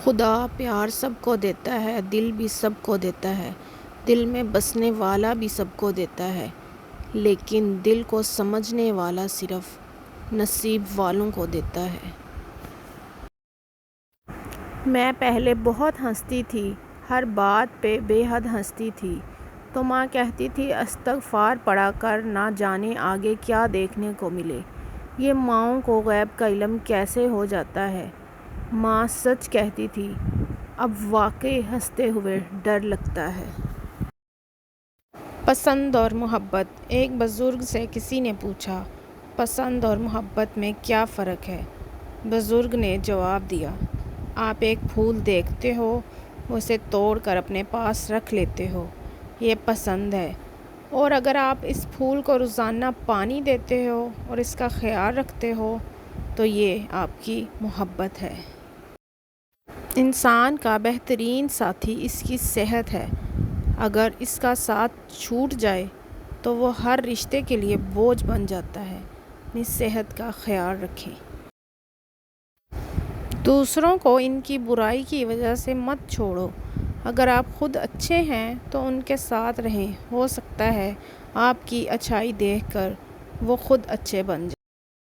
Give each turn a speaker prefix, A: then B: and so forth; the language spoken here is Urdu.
A: خدا پیار سب کو دیتا ہے، دل بھی سب کو دیتا ہے، دل میں بسنے والا بھی سب کو دیتا ہے، لیکن دل کو سمجھنے والا صرف نصیب والوں کو دیتا ہے۔ میں پہلے بہت ہنستی تھی، ہر بات پہ بے حد ہنستی تھی، تو ماں کہتی تھی استغفار پڑھا کر، نہ جانے آگے کیا دیکھنے کو ملے۔ یہ ماؤں کو غیب کا علم کیسے ہو جاتا ہے؟ ماں سچ کہتی تھی، اب واقعی ہنستے ہوئے ڈر لگتا ہے۔ پسند اور محبت۔ ایک بزرگ سے کسی نے پوچھا، پسند اور محبت میں کیا فرق ہے؟ بزرگ نے جواب دیا، آپ ایک پھول دیکھتے ہو، اسے توڑ کر اپنے پاس رکھ لیتے ہو، یہ پسند ہے، اور اگر آپ اس پھول کو روزانہ پانی دیتے ہو اور اس کا خیال رکھتے ہو تو یہ آپ کی محبت ہے۔ انسان کا بہترین ساتھی اس کی صحت ہے، اگر اس کا ساتھ چھوٹ جائے تو وہ ہر رشتے کے لیے بوجھ بن جاتا ہے۔ اپنی صحت کا خیال رکھیں۔ دوسروں کو ان کی برائی کی وجہ سے مت چھوڑو، اگر آپ خود اچھے ہیں تو ان کے ساتھ رہیں، ہو سکتا ہے آپ کی اچھائی دیکھ کر وہ خود اچھے بن جائیں۔